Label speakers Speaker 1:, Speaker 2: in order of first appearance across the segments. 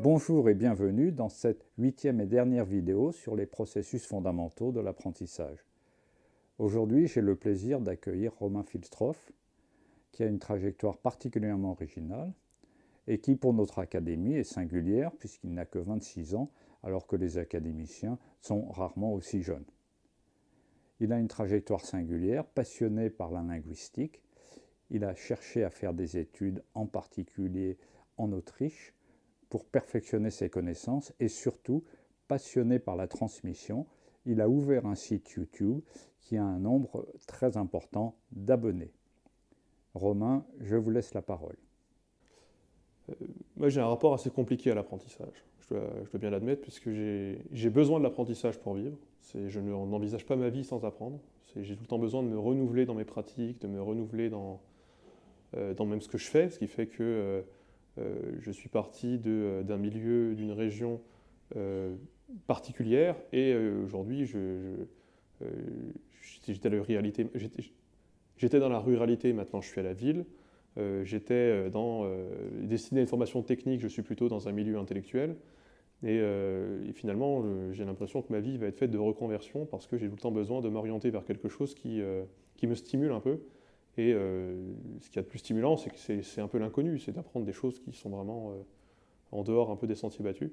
Speaker 1: Bonjour et bienvenue dans cette 8e et dernière vidéo sur les processus fondamentaux de l'apprentissage. Aujourd'hui, j'ai le plaisir d'accueillir Romain Filstroff, qui a une trajectoire particulièrement originale et qui, pour notre académie, est singulière puisqu'il n'a que 26 ans, alors que les académiciens sont rarement aussi jeunes. Il a une trajectoire singulière, passionné par la linguistique. Il a cherché à faire des études, en particulier en Autriche, pour perfectionner ses connaissances et surtout, passionné par la transmission, il a ouvert un site YouTube qui a un nombre très important d'abonnés. Romain, je vous laisse la parole.
Speaker 2: Moi, j'ai un rapport assez compliqué à l'apprentissage, je dois bien l'admettre, puisque j'ai besoin de l'apprentissage pour vivre. Je n'envisage pas ma vie sans apprendre. J'ai tout le temps besoin de me renouveler dans mes pratiques, de me renouveler dans même ce que je fais, ce qui fait que je suis parti d'un milieu, d'une région particulière, et aujourd'hui, j'étais dans la ruralité, maintenant je suis à la ville. J'étais destiné à une formation technique, je suis plutôt dans un milieu intellectuel. Et finalement, j'ai l'impression que ma vie va être faite de reconversion parce que j'ai tout le temps besoin de m'orienter vers quelque chose qui me stimule un peu. Et ce qu'il y a de plus stimulant, c'est que c'est un peu l'inconnu, c'est d'apprendre des choses qui sont vraiment en dehors un peu des sentiers battus.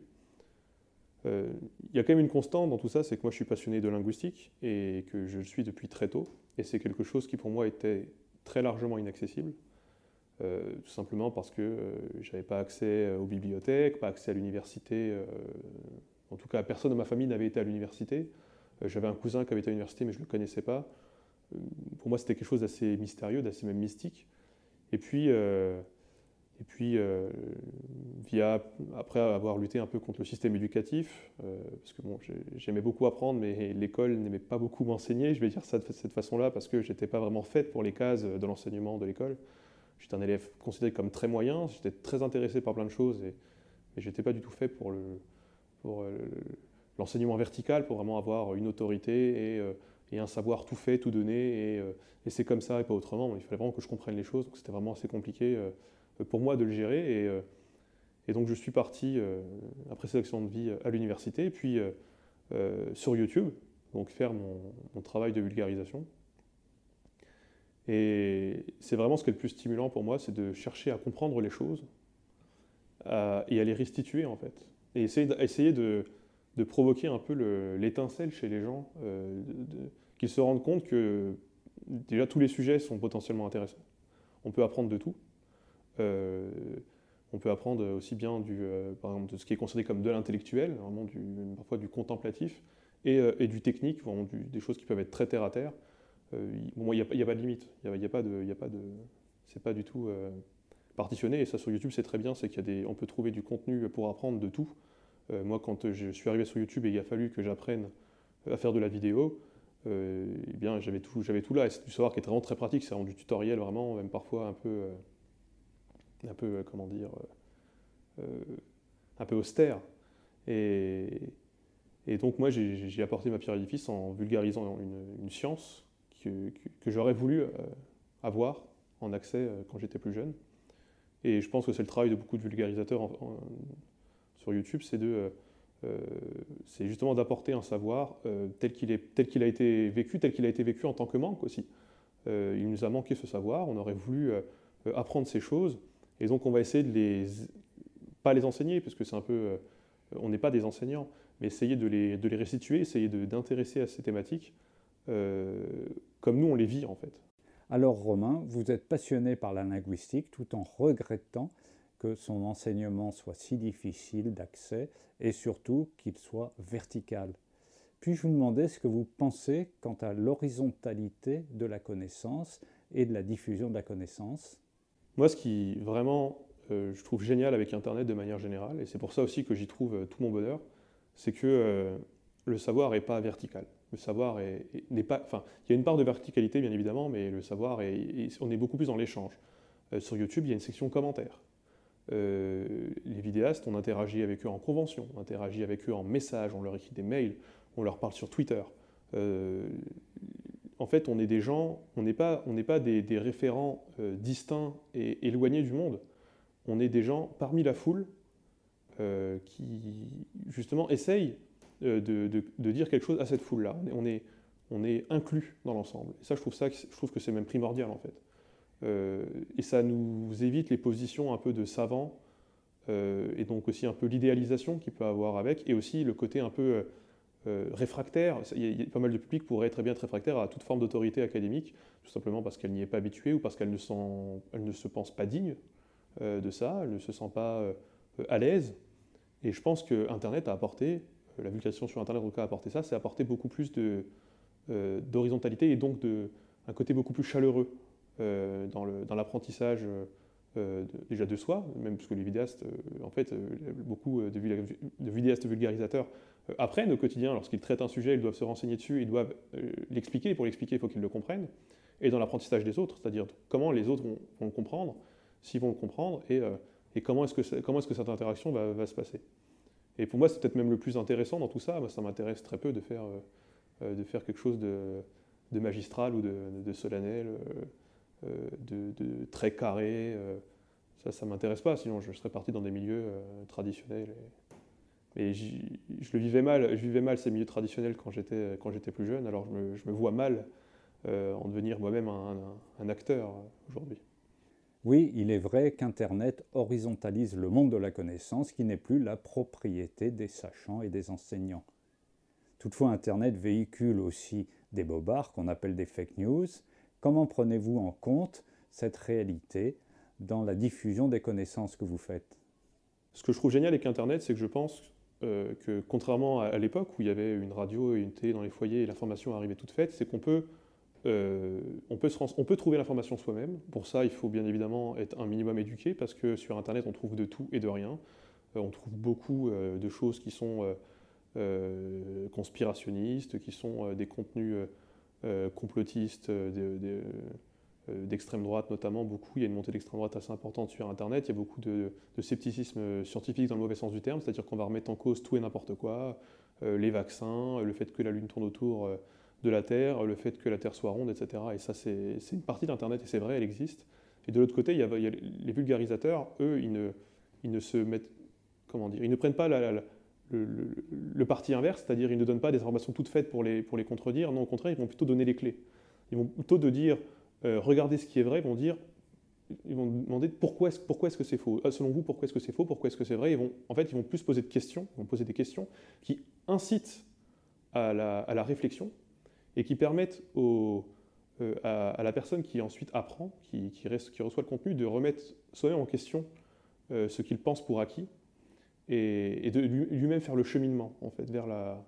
Speaker 2: Il y a quand même une constante dans tout ça, c'est que moi je suis passionné de linguistique et que je le suis depuis très tôt. Et c'est quelque chose qui pour moi était très largement inaccessible. Tout simplement parce que je n'avais pas accès aux bibliothèques, pas accès à l'université. En tout cas, personne de ma famille n'avait été à l'université. J'avais un cousin qui avait été à l'université, mais je ne le connaissais pas. Pour moi, c'était quelque chose d'assez mystérieux, d'assez même mystique. Et puis après avoir lutté un peu contre le système éducatif, parce que bon, j'aimais beaucoup apprendre, mais l'école n'aimait pas beaucoup m'enseigner, je vais dire ça de cette façon-là, parce que je n'étais pas vraiment faite pour les cases de l'enseignement de l'école. J'étais un élève considéré comme très moyen, j'étais très intéressé par plein de choses, mais je n'étais pas du tout fait pour l'enseignement vertical, pour vraiment avoir une autorité et un savoir tout fait, tout donné, et c'est comme ça et pas autrement. Il fallait vraiment que je comprenne les choses, donc c'était vraiment assez compliqué pour moi de le gérer. Et donc je suis parti, après cette action de vie, à l'université, et puis sur YouTube, donc faire mon travail de vulgarisation. Et c'est vraiment ce qui est le plus stimulant pour moi, c'est de chercher à comprendre les choses et à les restituer en fait. Et essayer de provoquer un peu l'étincelle chez les gens, qu'ils se rendent compte que déjà tous les sujets sont potentiellement intéressants. On peut apprendre de tout. On peut apprendre aussi bien par exemple, de ce qui est considéré comme de l'intellectuel, vraiment parfois du contemplatif, et du technique, vraiment des choses qui peuvent être très terre à terre. Bon, il n'y a pas de limite, c'est pas du tout partitionné, et ça sur YouTube c'est très bien, c'est on peut trouver du contenu pour apprendre de tout. Moi quand je suis arrivé sur YouTube et il a fallu que j'apprenne à faire de la vidéo, eh bien j'avais tout là, et c'est du savoir qui est vraiment très pratique, c'est vraiment du tutoriel vraiment, même parfois un peu comment dire, un peu austère. Et donc moi j'ai apporté ma pierre à l'édifice en vulgarisant une science que j'aurais voulu avoir en accès quand j'étais plus jeune. Et je pense que c'est le travail de beaucoup de vulgarisateurs sur YouTube, c'est justement d'apporter un savoir tel qu'il a été vécu en tant que manque aussi. Il nous a manqué ce savoir, on aurait voulu apprendre ces choses, et donc on va essayer pas les enseigner, parce que c'est un peu, on n'est pas des enseignants, mais essayer de les restituer, essayer d'intéresser à ces thématiques, comme nous on les vit en fait.
Speaker 1: Alors Romain, vous êtes passionné par la linguistique tout en regrettant que son enseignement soit si difficile d'accès et surtout qu'il soit vertical. Puis-je vous demander ce que vous pensez quant à l'horizontalité de la connaissance et de la diffusion de la connaissance?
Speaker 2: Moi, ce qui vraiment je trouve génial avec Internet de manière générale, et c'est pour ça aussi que j'y trouve tout mon bonheur, c'est que le savoir n'est pas vertical. Le savoir n'est pas... Enfin, il y a une part de verticalité, bien évidemment, mais le savoir, on est beaucoup plus dans l'échange. Sur YouTube, il y a une section commentaires. Les vidéastes, on interagit avec eux en convention, on interagit avec eux en message, on leur écrit des mails, on leur parle sur Twitter. En fait, on est des gens, on n'est pas des référents distincts et éloignés du monde. On est des gens parmi la foule qui justement essaye de dire quelque chose à cette foule-là. On est inclus dans l'ensemble. Et ça, je trouve que c'est même primordial en fait. Et ça nous évite les positions un peu de savants, et donc aussi un peu l'idéalisation qu'il peut avoir avec, et aussi le côté un peu réfractaire. Il y a pas mal de public pourrait très bien être réfractaire à toute forme d'autorité académique, tout simplement parce qu'elle n'y est pas habituée ou parce qu'elle ne se pense pas digne de ça, elle ne se sent pas à l'aise. Et je pense que Internet a apporté, la vulgarisation sur Internet en tout cas a apporté ça, c'est apporter beaucoup plus d'horizontalité et donc un côté beaucoup plus chaleureux dans l'apprentissage déjà de soi, même parce que les vidéastes, en fait, beaucoup de vidéastes vulgarisateurs apprennent au quotidien, lorsqu'ils traitent un sujet, ils doivent se renseigner dessus, ils doivent l'expliquer, et pour l'expliquer, il faut qu'ils le comprennent, et dans l'apprentissage des autres, c'est-à-dire comment les autres vont le comprendre, s'ils vont le comprendre, et comment est-ce que cette interaction va se passer. Et pour moi, c'est peut-être même le plus intéressant dans tout ça. Moi, ça m'intéresse très peu de faire quelque chose de magistral ou de solennel, de très carré. Ça ne m'intéresse pas, sinon je serais parti dans des milieux traditionnels. Mais je vivais mal ces milieux traditionnels quand j'étais plus jeune, alors je me vois mal en devenir moi-même un acteur aujourd'hui.
Speaker 1: Oui, il est vrai qu'Internet horizontalise le monde de la connaissance qui n'est plus la propriété des sachants et des enseignants. Toutefois, Internet véhicule aussi des bobards qu'on appelle des fake news. Comment prenez-vous en compte cette réalité dans la diffusion des connaissances que vous faites?
Speaker 2: Ce que je trouve génial avec Internet, c'est que je pense que contrairement à l'époque où il y avait une radio et une télé dans les foyers et l'information arrivait toute faite, c'est qu'on peut trouver l'information soi-même. Pour ça, il faut bien évidemment être un minimum éduqué, parce que sur Internet, on trouve de tout et de rien. On trouve beaucoup de choses qui sont conspirationnistes, qui sont des contenus complotistes d'extrême droite notamment, beaucoup. Il y a une montée d'extrême droite assez importante sur Internet. Il y a beaucoup de scepticisme scientifique dans le mauvais sens du terme, c'est-à-dire qu'on va remettre en cause tout et n'importe quoi, les vaccins, le fait que la Lune tourne autour de la Terre, le fait que la Terre soit ronde, etc. Et ça, c'est une partie d'Internet, et c'est vrai, elle existe. Et de l'autre côté, il y a les vulgarisateurs, eux, ils ne se mettent, comment dire, ils ne prennent pas le parti inverse, c'est-à-dire ils ne donnent pas des informations toutes faites pour les contredire. Non, au contraire, ils vont plutôt donner les clés. Ils vont plutôt dire, regardez ce qui est vrai, ils vont demander pourquoi est-ce que c'est faux. Selon vous, pourquoi est-ce que c'est faux, pourquoi est-ce que c'est vrai. En fait, ils vont plus poser des questions qui incitent à la réflexion, et qui permettent à la personne qui ensuite apprend, qui reçoit le contenu, de remettre soi-même en question ce qu'il pense pour acquis, et de lui-même faire le cheminement en fait, vers la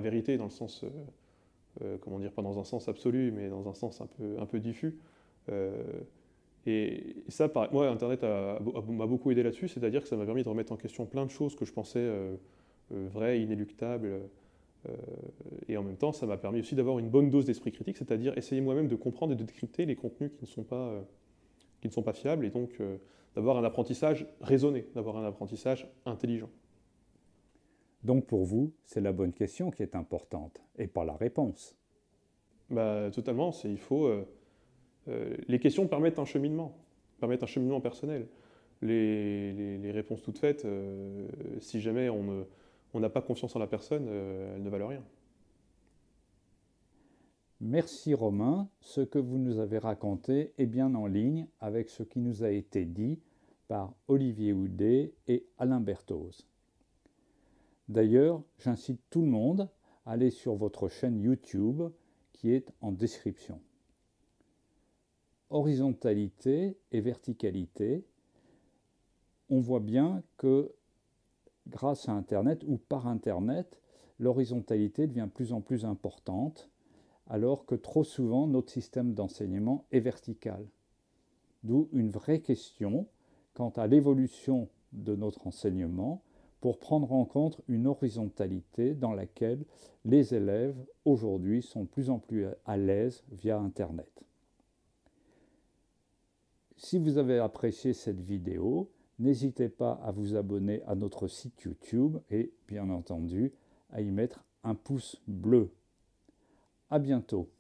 Speaker 2: vérité, dans le sens, comment dire, pas dans un sens absolu, mais dans un sens un peu diffus. Et ça, moi, Internet m'a beaucoup aidé là-dessus, c'est-à-dire que ça m'a permis de remettre en question plein de choses que je pensais vraies, inéluctables. Et en même temps, ça m'a permis aussi d'avoir une bonne dose d'esprit critique, c'est-à-dire essayer moi-même de comprendre et de décrypter les contenus qui ne sont pas fiables, et donc d'avoir un apprentissage raisonné, d'avoir un apprentissage intelligent.
Speaker 1: Donc pour vous, c'est la bonne question qui est importante, et pas la réponse.
Speaker 2: Totalement, les questions permettent un cheminement personnel. Les réponses toutes faites, si jamais on n'a pas confiance en la personne, elles ne valent rien.
Speaker 1: Merci Romain, ce que vous nous avez raconté est bien en ligne avec ce qui nous a été dit par Olivier Houdet et Alain Berthoz. D'ailleurs, j'incite tout le monde à aller sur votre chaîne YouTube qui est en description. Horizontalité et verticalité, on voit bien que grâce à Internet ou par Internet, l'horizontalité devient de plus en plus importante, alors que trop souvent notre système d'enseignement est vertical. D'où une vraie question quant à l'évolution de notre enseignement pour prendre en compte une horizontalité dans laquelle les élèves aujourd'hui sont de plus en plus à l'aise via Internet. Si vous avez apprécié cette vidéo, n'hésitez pas à vous abonner à notre site YouTube et, bien entendu, à y mettre un pouce bleu. À bientôt.